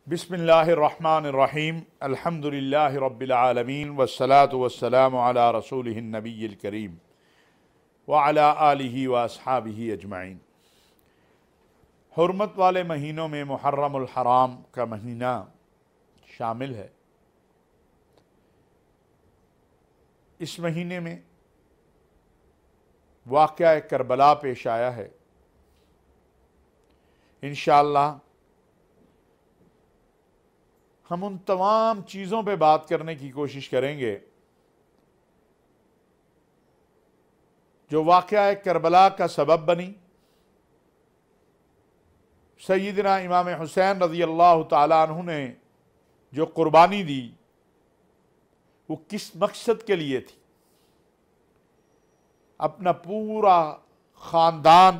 बिस्मिल्लाहिर्रहमानिर्रहीम अल्हम्दुलिल्लाहि रब्बिल आलमीन वस्सलातु वस्सलामु अला रसूलिहिन नबिय्यिल करीम व अला आलिहि व अस्हाबिहि अजमाइन। हुर्मत वाले महीनों में मुहर्रमुल हराम का महीना शामिल है। इस महीने में वाक़या करबला पेश आया है। इंशाअल्लाह हम उन तमाम चीज़ों पे बात करने की कोशिश करेंगे जो वाक़या करबला का सबब बनी। सय्यदना इमाम हुसैन रज़ी अल्लाह ताला अन्हु ने जो कुर्बानी दी वो किस मकसद के लिए थी, अपना पूरा ख़ानदान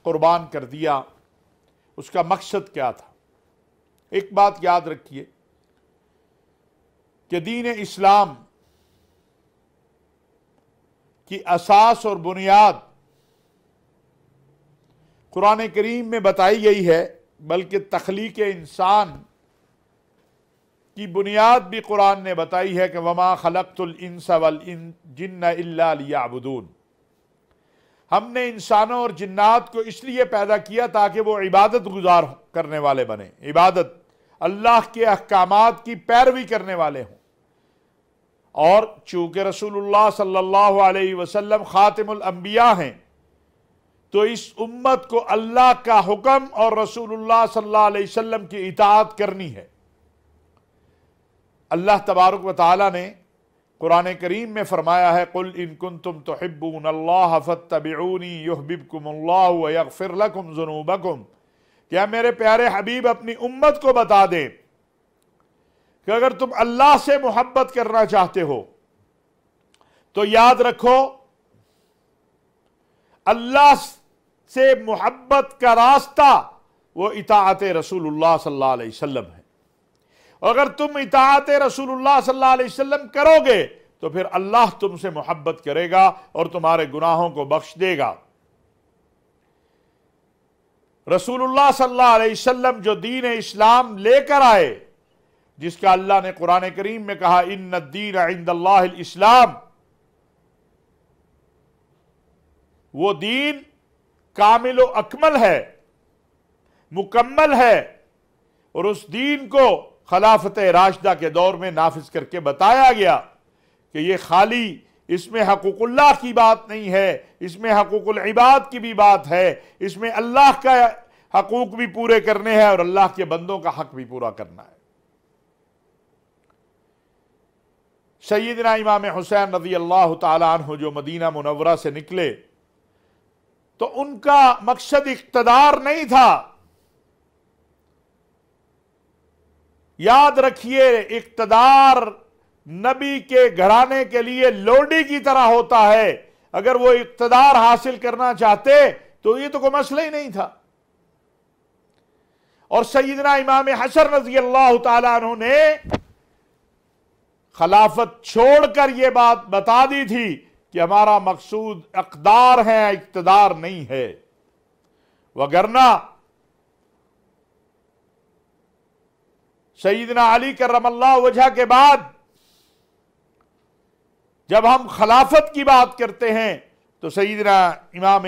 कुर्बान कर दिया, उसका मकसद क्या था। एक बात याद रखिए कि दीन इस्लाम की असास और बुनियाद कुरान करीम में बताई गई है, बल्कि तख्लीक इंसान की बुनियाद भी कुरान ने बताई है कि वमा खलक़तुल इंसा वल जिन्ना इल्ला लियअबुदून। हमने इंसानों और जिन्नात को इसलिए पैदा किया ताकि वो इबादत गुजार करने वाले बने, इबादत अल्लाह के अहकामात की पैरवी करने वाले हों। और चूंकि रसूलुल्लाह सल्लल्लाहु अलैहि वसल्लम खातिमुल अंबिया हैं, तो इस उम्मत को अल्लाह का हुक्म और रसूलुल्लाह सल्लल्लाहु अलैहि वसल्लम की इताअत करनी है। अल्लाह तबारक व तआला ने कुरान करीम में फरमाया है, कुल इन कुंतुम तुहिब्बूनल्लाह फत्तबिऊनी युहब्बिबकुमुल्लाहु व यगफिर लकुम ज़ुनूबकुम। क्या मेरे प्यारे हबीब अपनी उम्मत को बता दें कि अगर तुम अल्लाह से मोहब्बत करना चाहते हो तो याद रखो अल्लाह से मोहब्बत का रास्ता वो इताअत रसूलुल्लाह सल्लल्लाहु अलैहि वसल्लम है। अगर तुम इताअत रसूलुल्लाह सल्लल्लाहु अलैहि वसल्लम करोगे तो फिर अल्लाह तुमसे मोहब्बत करेगा और तुम्हारे गुनाहों को बख्श देगा। रसूलुल्लाह सल्लल्लाहु अलैहि वसल्लम जो दीन इस्लाम लेकर आए, जिसका अल्लाह ने कुरान करीम में कहा इन्नद दीन इंदल्लाहिल इस्लाम, वो दीन कामिल व अकमल है, मुकम्मल है। और उस दीन को खिलाफत राशिदा के दौर में नाफिज करके बताया गया कि ये खाली इसमें हकूकुल्लाह की बात नहीं है, इसमें हकूकुल इबाद की भी बात है, इसमें अल्लाह का हकूक भी पूरे करने हैं और अल्लाह के बंदों का हक भी पूरा करना है। सय्यदना इमाम हुसैन रज़ी अल्लाह ताला अन्हु जो मदीना मुनव्वरा से निकले तो उनका मकसद इक़्तिदार नहीं था। याद रखिए, इक़्तिदार नबी के घराने के लिए लोडी की तरह होता है। अगर वो इक़्तिदार हासिल करना चाहते तो ये तो कोई मसला ही नहीं था। और सय्यदना इमाम हसन रज़ी अल्लाह ताला अन्हु ने खिलाफत छोड़कर यह बात बता दी थी कि हमारा मकसूद इक़्तिदार है, इक़्तिदार नहीं है। वगरना सय्यदना अली करमल्लाहु वजह के बाद जब हम खिलाफत की बात करते हैं तो सय्यदना इमाम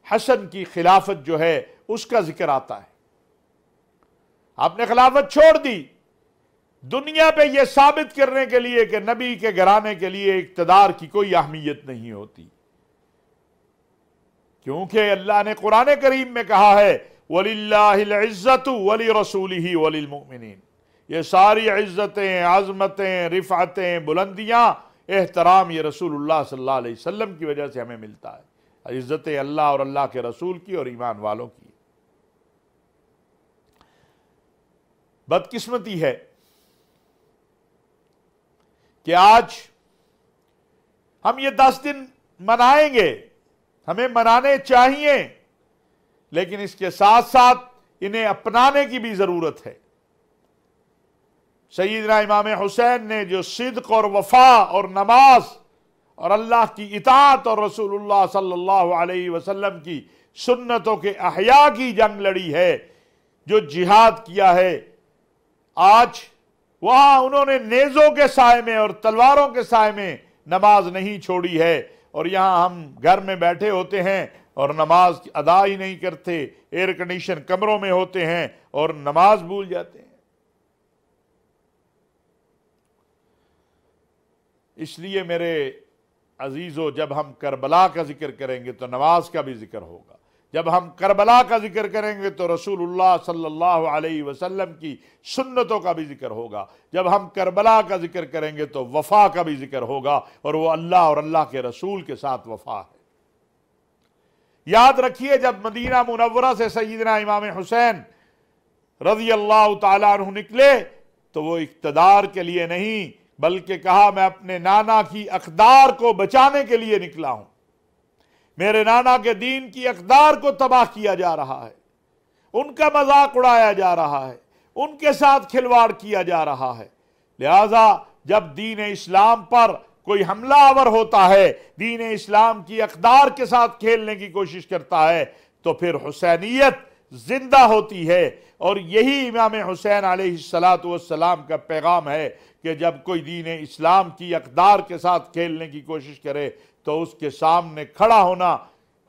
हसन की खिलाफत जो है उसका जिक्र आता है। आपने खिलाफत छोड़ दी दुनिया पे यह साबित करने के लिए कि नबी के घराने के लिए इक़्तिदार की कोई अहमियत नहीं होती, क्योंकि अल्लाह ने कुरान करीम में कहा है वलिल्लाहिल इज़्ज़तु वली रसूलिही वलिल मुमिनीन। ये सारी इज़्ज़तें, आज़मतें, रिफ़अतें, बुलंदियां, एहतराम ये रसूलुल्लाह सल्लल्लाहु अलैहि वसल्लम की वजह से हमें मिलता है। इज़्ज़तें अल्लाह और अल्लाह के रसूल की और ईमान वालों की। बदकिस्मती है कि आज हम ये 10 दिन मनाएंगे, हमें मनाने चाहिए, लेकिन इसके साथ साथ इन्हें अपनाने की भी जरूरत है। सय्यदना इमाम हुसैन ने जो सिद्क और वफा और नमाज और अल्लाह की इताअत और रसूलुल्लाह सल्लल्लाहु अलैहि वसल्लम की सुन्नतों के अहया की जंग लड़ी है, जो जिहाद किया है, आज वहां उन्होंने नेज़ों के साए में और तलवारों के साए में नमाज नहीं छोड़ी है, और यहां हम घर में बैठे होते हैं और नमाज अदा ही नहीं करते, एयर कंडीशन कमरों में होते हैं और नमाज भूल जाते हैं। इसलिए मेरे अजीजों, जब हम करबला का जिक्र करेंगे तो नमाज का भी जिक्र होगा, जब हम करबला का जिक्र करेंगे तो रसूलुल्लाह सल्लल्लाहु अलैहि वसल्लम की सुन्नतों का भी जिक्र होगा, जब हम करबला का जिक्र करेंगे तो वफा का भी जिक्र होगा, और वो अल्लाह और अल्लाह के रसूल के साथ वफा है। याद रखिए, जब मदीना मुनव्वरा से सय्यदना इमाम हुसैन रज़ी अल्लाह तआला अन्हु निकले तो वो इक़्तिदार के लिए नहीं, बल्कि कहा मैं अपने नाना की अक़दार को बचाने के लिए निकला हूं। मेरे नाना के दीन की अक़दार को तबाह किया जा रहा है, उनका मजाक उड़ाया जा रहा है, उनके साथ खिलवाड़ किया जा रहा है। लिहाजा जब दीन इस्लाम पर कोई हमलावर होता है, दीन इस्लाम की अक़दार के साथ खेलने की कोशिश करता है, तो फिर हुसैनियत जिंदा होती है। और यही इमाम हुसैन अलैहिस्सलातु वस्सलाम का पैगाम है कि जब कोई दीन इस्लाम की अक़दार के साथ खेलने की कोशिश करे तो उसके सामने खड़ा होना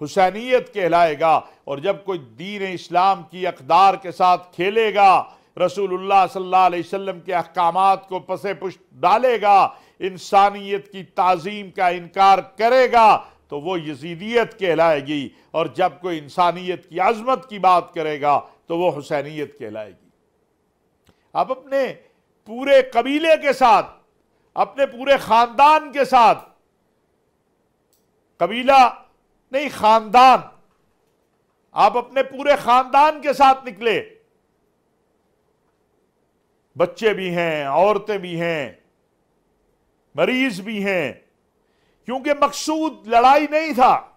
हुसैनियत कहलाएगा, और जब कोई दीन इस्लाम की अक़दार के साथ खेलेगा, रसूलुल्लाह सल्लल्लाहु अलैहि वसल्लम के अहकामात को पसे पुष्ट डालेगा, इंसानियत की ताज़ीम का इनकार करेगा, तो वो यजीदियत कहलाएगी, और जब कोई इंसानियत की अज़मत की बात करेगा तो वो हुसैनियत कहलाएगी। आप अपने पूरे कबीले के साथ, अपने पूरे खानदान के साथ, कबीला नहीं खानदान, आप अपने पूरे खानदान के साथ निकले, बच्चे भी हैं, औरतें भी हैं, मरीज भी हैं, क्योंकि मकसूद लड़ाई नहीं था।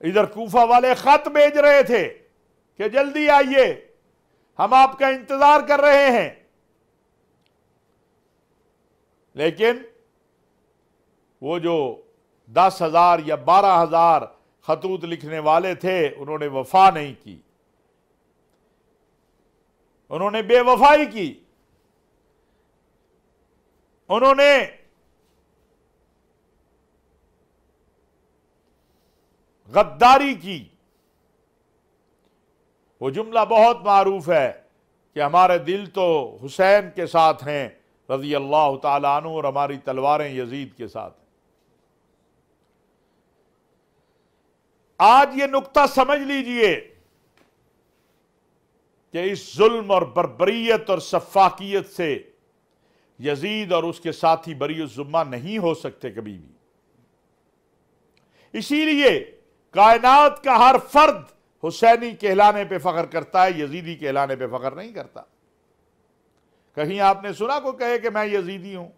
इधर कूफा वाले खत भेज रहे थे कि जल्दी आइए, हम आपका इंतजार कर रहे हैं, लेकिन वो जो 10,000 या 12,000 खतूत लिखने वाले थे, उन्होंने वफा नहीं की, उन्होंने बेवफाई की, उन्होंने गद्दारी की। वो जुमला बहुत मारूफ है कि हमारे दिल तो हुसैन के साथ हैं रज़ी अल्लाह ताला अन्हु, और हमारी तलवारें यजीद के साथ हैं। आज ये नुक्ता समझ लीजिए कि इस जुल्म और बर्बरियत और सफ़ाकियत से यजीद और उसके साथी बरीउज़्ज़ुम्मा नहीं हो सकते कभी भी। इसीलिए कायनात का हर फर्द हुसैनी कहलाने पे फख्र करता है, यजीदी कहलाने पे फख्र नहीं करता। कहीं आपने सुना कोई कहे कि मैं यजीदी हूं?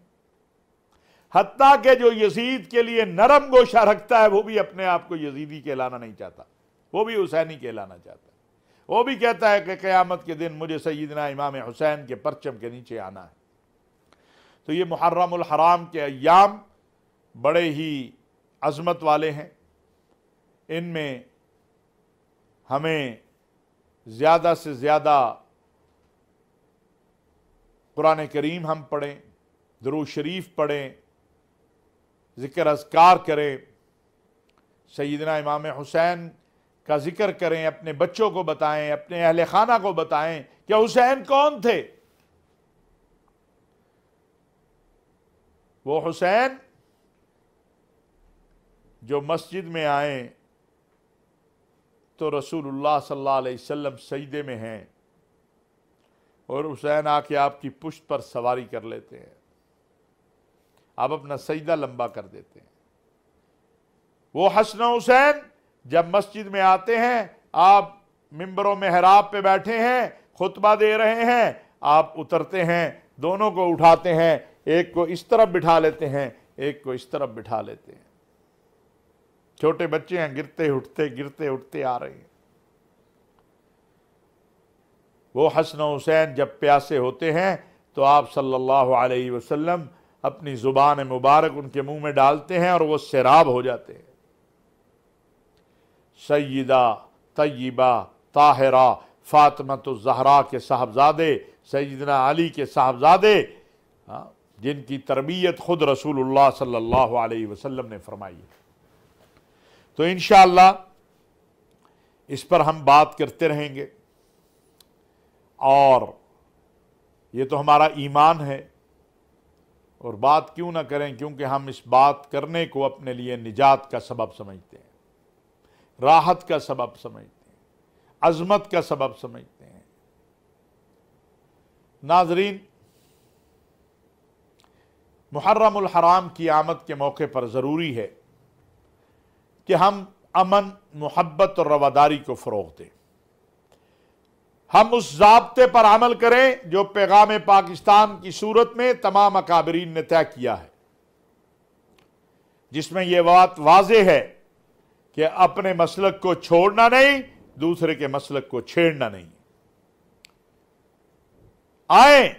हत्ता के जो यजीद के लिए नरम गोशा रखता है वो भी अपने आप को यजीदी कहलाना नहीं चाहता, वो भी हुसैनी कहलाना चाहता है। वो भी कहता है कि क़यामत के दिन मुझे सय्यदना इमाम हुसैन के परचम के नीचे आना है। तो ये मुहर्रमुल हराम के अय्याम बड़े ही अज़मत वाले हैं, इनमें हमें ज़्यादा से ज़्यादा कुरान करीम हम पढ़ें, दुरूद शरीफ पढ़ें, ज़िक्र अज़कार करें, सय्यदना इमाम हुसैन का ज़िक्र करें, अपने बच्चों को बताएं, अपने अहले खाना को बताएं कि हुसैन कौन थे। वो हुसैन जो मस्जिद में आए तो रसूलुल्लाह सल्लल्लाहु अलैहि वसल्लम सजदे में हैं और हुसैन आके आपकी पुश्त पर सवारी कर लेते हैं, आप अपना सजदा लंबा कर देते हैं। वो हसन हुसैन जब मस्जिद में आते हैं, आप मिंबरों में महराब पे बैठे हैं, खुतबा दे रहे हैं, आप उतरते हैं, दोनों को उठाते हैं, एक को इस तरफ बिठा लेते हैं, एक को इस तरफ बिठा लेते हैं। छोटे बच्चे हैं, गिरते उठते आ रहे हैं। वो हसन हुसैन जब प्यासे होते हैं तो आप सल्लल्लाहु अलैहि वसल्लम अपनी जुबान मुबारक उनके मुंह में डालते हैं और वो सैराब हो जाते हैं। सय्यदा तय्यबा ताहिरा फ़ातिमा-तुज़-ज़हरा के साहबजादे, सैयदना अली के साहबजादे, हाँ, जिनकी तरबियत खुद रसूलुल्लाह सल्लल्लाहु अलैहि वसल्लम ने फरमाई है। तो इंशाअल्लाह इस पर हम बात करते रहेंगे, और ये तो हमारा ईमान है, और बात क्यों ना करें, क्योंकि हम इस बात करने को अपने लिए निजात का सबब समझते हैं, राहत का सबब समझते हैं, अजमत का सबब समझते हैं। नाज़रीन, मुहर्रमुल हराम की आमद के मौके पर ज़रूरी है कि हम अमन, मोहब्बत और रवादारी को फ़रोग़ दें। हम उस ज़ाब्ते पर अमल करें जो पैगाम पाकिस्तान की सूरत में तमाम अकाबरीन ने तय किया है, जिसमें यह बात वाज़े है कि अपने मसलक को छोड़ना नहीं, दूसरे के मसलक को छेड़ना नहीं। आए,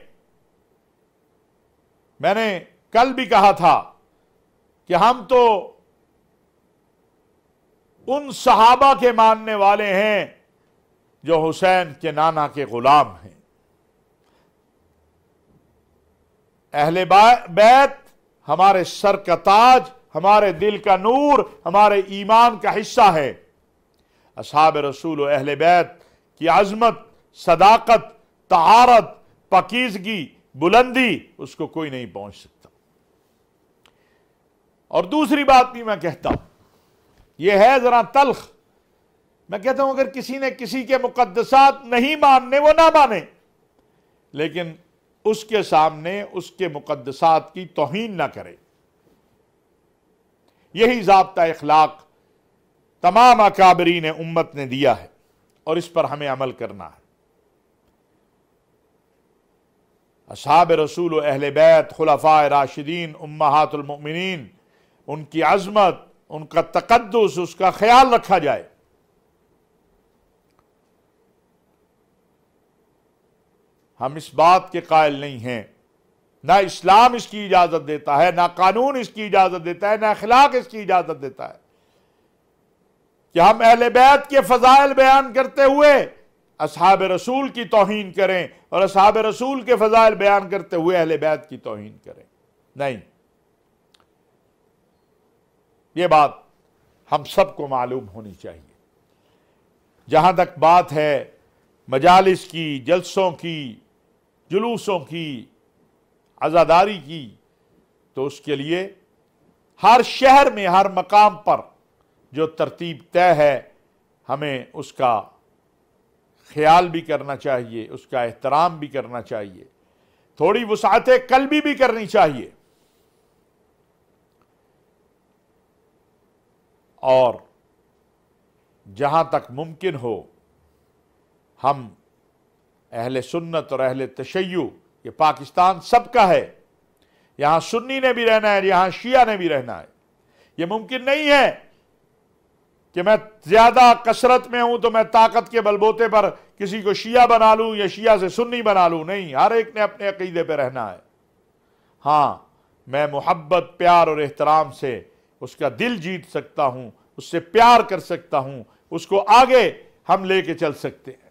मैंने कल भी कहा था कि हम तो उन सहाबा के मानने वाले हैं जो हुसैन के नाना के गुलाम हैं। अहले बैत हमारे सर का ताज, हमारे दिल का नूर, हमारे ईमान का हिस्सा है। असहाब रसूल और अहले बैत की अजमत, सदाकत, तहारत, पाकीज़गी, बुलंदी, उसको कोई नहीं पहुंच सकता। और दूसरी बात भी मैं कहता हूं, यह है जरा तल्ख, मैं कहता हूं अगर किसी ने किसी के मुकद्दसात नहीं मानने, वो ना माने, लेकिन उसके सामने उसके मुकद्दसात की तौहीन ना करे। यही ज़ाब्ता इखलाक तमाम अकाबरीन उम्मत ने दिया है, और इस पर हमें अमल करना है। असहाब रसूल व अहले बैत, खुलफाए राशिदीन, उम्महातुल मुमिनीन, उनकी अजमत, उनका तकद्दुस, उसका ख्याल रखा जाए। हम इस बात के कायल नहीं हैं, ना इस्लाम इसकी इजाजत देता है, ना कानून इसकी इजाजत देता है, ना अखलाक इसकी इजाजत देता है कि हम अहले बैत के फजाइल बयान करते हुए असहाब रसूल की तौहीन करें, और असहाब रसूल के फजाइल बयान करते हुए अहले बैत की तौहीन करें। नहीं, ये बात हम सबको मालूम होनी चाहिए। जहां तक बात है मजालिस की, जलसों की, जुलूसों की, आज़ादारी की, तो उसके लिए हर शहर में, हर मकाम पर जो तरतीब तय है, हमें उसका ख्याल भी करना चाहिए, उसका एहतराम भी करना चाहिए, थोड़ी वुसाअत कल्बी भी करनी चाहिए। और जहां तक मुमकिन हो, हम अहले सुन्नत और अहले तशय्युअ, ये पाकिस्तान सबका है, यहां सुन्नी ने भी रहना है, यहां शिया ने भी रहना है। ये मुमकिन नहीं है कि मैं ज्यादा कसरत में हूं तो मैं ताकत के बलबूते पर किसी को शिया बना लूं या शिया से सुन्नी बना लूं। नहीं, हर एक ने अपने अकीदे पर रहना है। हां, मैं मोहब्बत, प्यार और एहतराम से उसका दिल जीत सकता हूं, उससे प्यार कर सकता हूं, उसको आगे हम लेके चल सकते हैं।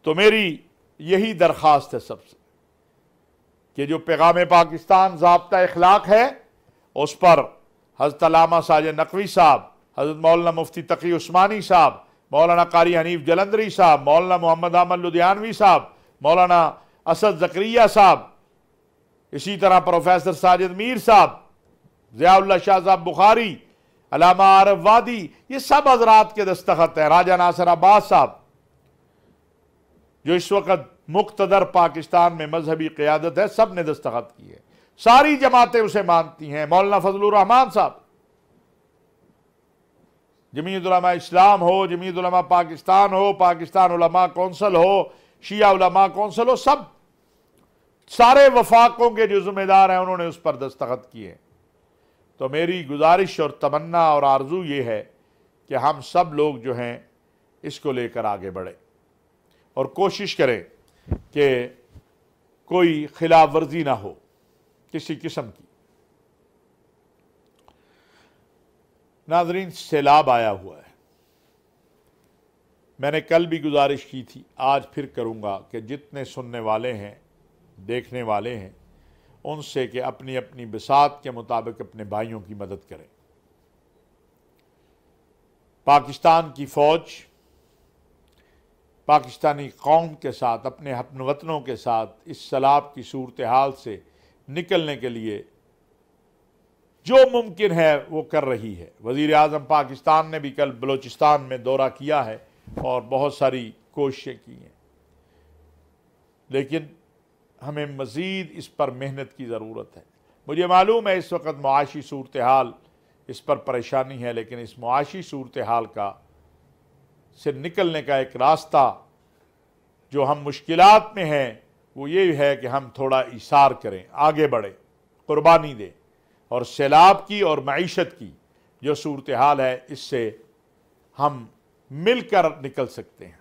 तो मेरी यही दरख्वास्त है सबसे कि जो पैगाम पाकिस्तान ज़ाब्ता इखलाक है, उस पर हज़रत अल्लामा साजिद नकवी साहब, हज़रत मौलाना मुफ्ती तकी उस्मानी साहब, मौलाना कारी हनीफ जलंधरी साहब, मौलाना मोहम्मद अहमद लुधियानवी साहब, मौलाना असद ज़करिया साहब, इसी तरह प्रोफेसर साजिद मीर साहब, ज़ियाउल्लाह शाह साहब बुखारी, अल्लामा आरिफ वादी, ये सब हजरात के दस्तखत हैं। राजा नासिर अब्बास साहब, जो इस वक्त मुक्तदर पाकिस्तान में मजहबी क़यादत है, सब ने दस्तखत की है। सारी जमातें उसे मानती हैं। मौलाना फजलुर रहमान साहब, जमीयत उलमा इस्लाम हो, जमीयत उलमा पाकिस्तान हो, पाकिस्तान उलमा कौंसिल हो, शिया उलमा कौंसिल हो, सब सारे वफाकों के जो जिम्मेदार हैं उन्होंने उस पर दस्तखत किए। तो मेरी गुजारिश और तमन्ना और आरजू ये है कि हम सब लोग जो हैं इसको लेकर आगे बढ़े और कोशिश करें कि कोई खिलाफ वर्जी ना हो किसी किस्म की। नाज़रीन, सैलाब आया हुआ है, मैंने कल भी गुजारिश की थी, आज फिर करूँगा कि जितने सुनने वाले हैं, देखने वाले हैं, उनसे कि अपनी अपनी बिसात के मुताबिक अपने भाइयों की मदद करें। पाकिस्तान की फ़ौज पाकिस्तानी कौम के साथ, अपने हमवतनों के साथ इस सैलाब की सूरत हाल से निकलने के लिए जो मुमकिन है वो कर रही है। वज़ीर आज़म पाकिस्तान ने भी कल बलूचिस्तान में दौरा किया है और बहुत सारी कोशिशें की हैं, लेकिन हमें मज़ीद इस पर मेहनत की ज़रूरत है। मुझे मालूम है इस वक्त मुआशी सूरत हाल इस पर परेशानी है, लेकिन इस मुआशी सूरत हाल का से निकलने का एक रास्ता जो हम मुश्किलात में हैं वो ये है कि हम थोड़ा इसार करें, आगे बढ़ें, कुर्बानी दें, और सैलाब की और मईशत की जो सूरत हाल है इससे हम मिलकर निकल सकते हैं।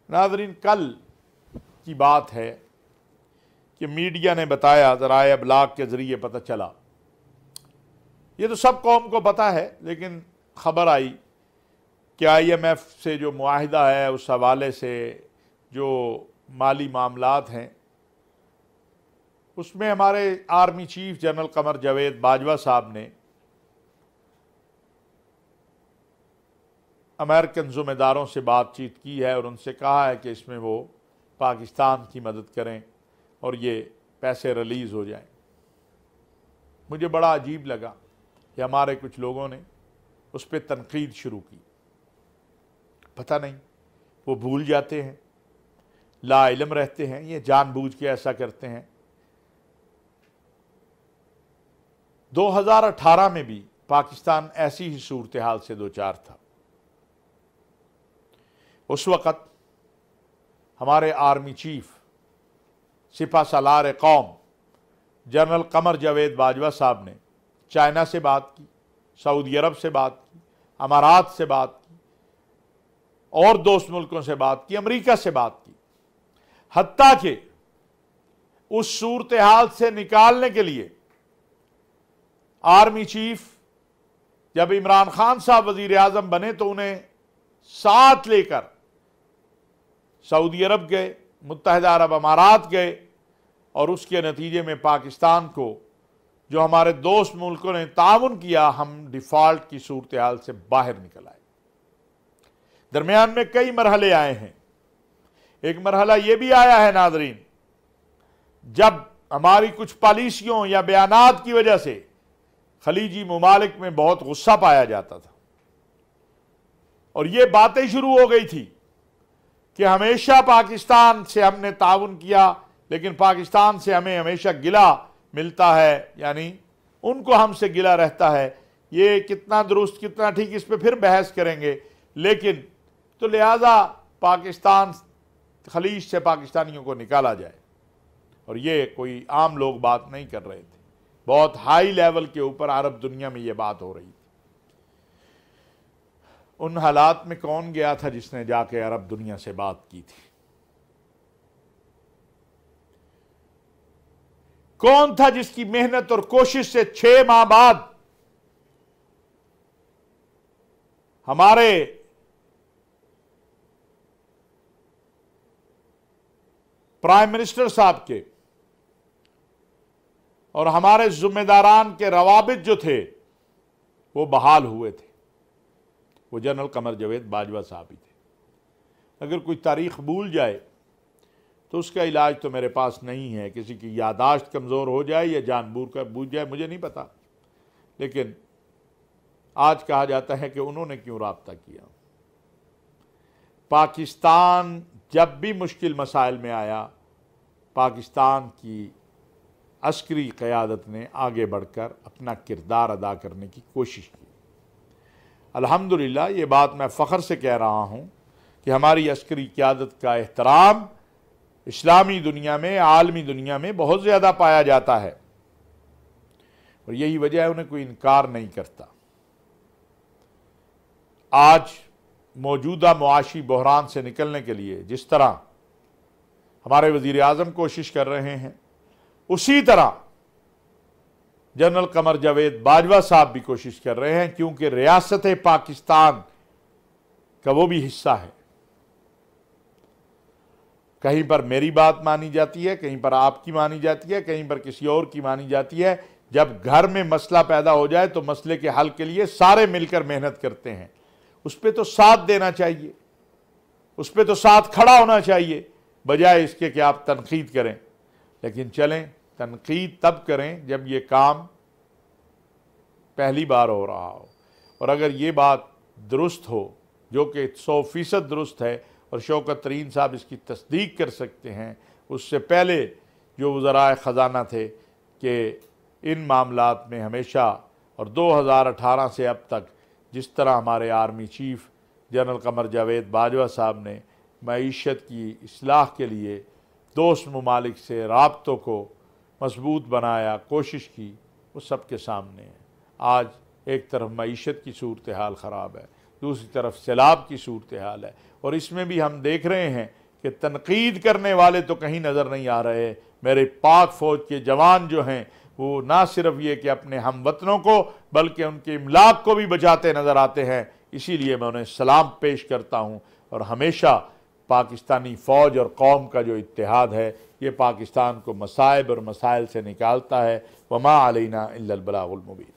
नाज़रीन, कल की बात है कि मीडिया ने बताया, ज़राए अबलाग के ज़रिए पता चला, ये तो सब कौम को पता है, लेकिन ख़बर आई कि IMF से जो मुआहिदा है उस हवाले से जो माली मामलात हैं उसमें हमारे army chief general Qamar Javed Bajwa साहब ने अमेरिकन ज़िम्मेदारों से बातचीत की है और उनसे कहा है कि इसमें वो पाकिस्तान की मदद करें और ये पैसे रिलीज़ हो जाएं। मुझे बड़ा अजीब लगा कि हमारे कुछ लोगों ने उस पर तनकीद शुरू की। पता नहीं वो भूल जाते हैं, लाइल्म रहते हैं, ये जानबूझ के ऐसा करते हैं। 2018 में भी पाकिस्तान ऐसी ही सूरत हाल से दो चार था। उस वक़्त हमारे आर्मी चीफ सिपा सालार कौम जनरल कमर जावेद बाजवा साहब ने चाइना से बात की, सऊदी अरब से बात की, अमारात से बात की और दोस्त मुल्कों से बात की, अमेरिका से बात की। हत्ता कि उस सूरत हाल से निकालने के लिए आर्मी चीफ जब इमरान खान साहब वजीर आज़म बने तो उन्हें साथ लेकर सऊदी अरब गए, मुत्तहिदा अरब अमारात गए और उसके नतीजे में पाकिस्तान को जो हमारे दोस्त मुल्कों ने ताउन किया, हम डिफ़ॉल्ट की सूरत हाल से बाहर निकल आए। दरमियान में कई मरहले आए हैं। एक मरहला ये भी आया है नाज़रीन, जब हमारी कुछ पॉलिसियों या बयानात की वजह से खलीजी ममालिक में बहुत गुस्सा पाया जाता था और ये बातें शुरू हो गई थी कि हमेशा पाकिस्तान से हमने ताउन किया, लेकिन पाकिस्तान से हमें हमेशा गिला मिलता है, यानी उनको हमसे गिला रहता है। ये कितना दुरुस्त कितना ठीक, इस पर फिर बहस करेंगे, लेकिन तो लिहाजा पाकिस्तान खलीज से पाकिस्तानियों को निकाला जाए। और ये कोई आम लोग बात नहीं कर रहे थे, बहुत हाई लेवल के ऊपर अरब दुनिया में ये बात हो रही थी। उन हालात में कौन गया था जिसने जाके अरब दुनिया से बात की थी? कौन था जिसकी मेहनत और कोशिश से 6 माह बाद हमारे प्राइम मिनिस्टर साहब के और हमारे जिम्मेदारान के रवाबित जो थे वो बहाल हुए थे? वो जनरल कमर जावेद बाजवा साहब ही थे। अगर कोई तारीख भूल जाए तो उसका इलाज तो मेरे पास नहीं है। किसी की यादाश्त कमज़ोर हो जाए या जानबूझ कर बूझ जाए मुझे नहीं पता, लेकिन आज कहा जाता है कि उन्होंने क्यों राब्ता किया। पाकिस्तान जब भी मुश्किल मसाइल में आया, पाकिस्तान की अस्करी क़यादत ने आगे बढ़कर अपना किरदार अदा करने की कोशिश की। अल्हम्दुलिल्लाह, ये बात मैं फ़ख्र से कह रहा हूँ कि हमारी अस्करी क़यादत का एहतराम इस्लामी दुनिया में, आलमी दुनिया में बहुत ज़्यादा पाया जाता है और यही वजह है उन्हें कोई इनकार नहीं करता। आज मौजूदा मुआशी बहरान से निकलने के लिए जिस तरह हमारे वज़ीर आज़म कोशिश कर रहे हैं, उसी तरह जनरल कमर जावेद बाजवा साहब भी कोशिश कर रहे हैं, क्योंकि रियासत पाकिस्तान का वो भी हिस्सा है। कहीं पर मेरी बात मानी जाती है, कहीं पर आपकी मानी जाती है, कहीं पर किसी और की मानी जाती है। जब घर में मसला पैदा हो जाए तो मसले के हल के लिए सारे मिलकर मेहनत करते हैं। उस पर तो साथ देना चाहिए, उस पर तो साथ खड़ा होना चाहिए, बजाय इसके कि आप तनकीद करें। लेकिन चलें, तनकीद तब करें जब ये काम पहली बार हो रहा हो, और अगर ये बात दुरुस्त हो, जो कि 100% दुरुस्त है और शौकत तरीन साहब इसकी तस्दीक कर सकते हैं, उससे पहले जो वज़राए ख़जाना थे कि इन मामलात में हमेशा, और 2018 से अब तक जिस तरह हमारे army chief general Qamar Javed Bajwa साहब ने मईशत की इस्लाह के लिए दोस्त ममालिक से राब्तों को मजबूत बनाया, कोशिश की, वो सब के सामने है। आज एक तरफ मईशत की सूरत हाल ख़राब है, दूसरी तरफ सैलाब की सूरत हाल है, और इसमें भी हम देख रहे हैं कि तनकीद करने वाले तो कहीं नज़र नहीं आ रहे। मेरे पाक फ़ौज के जवान जो हैं वो ना सिर्फ ये कि अपने हम वतनों को बल्कि उनके इमलाक को भी बचाते नज़र आते हैं। इसीलिए मैं उन्हें सलाम पेश करता हूँ, और हमेशा पाकिस्तानी फ़ौज और कौम का जो इत्तेहाद है ये पाकिस्तान को मसाइब और मसाइल से निकालता है। वमा अलैना इल्लल बलागुल मुबीन।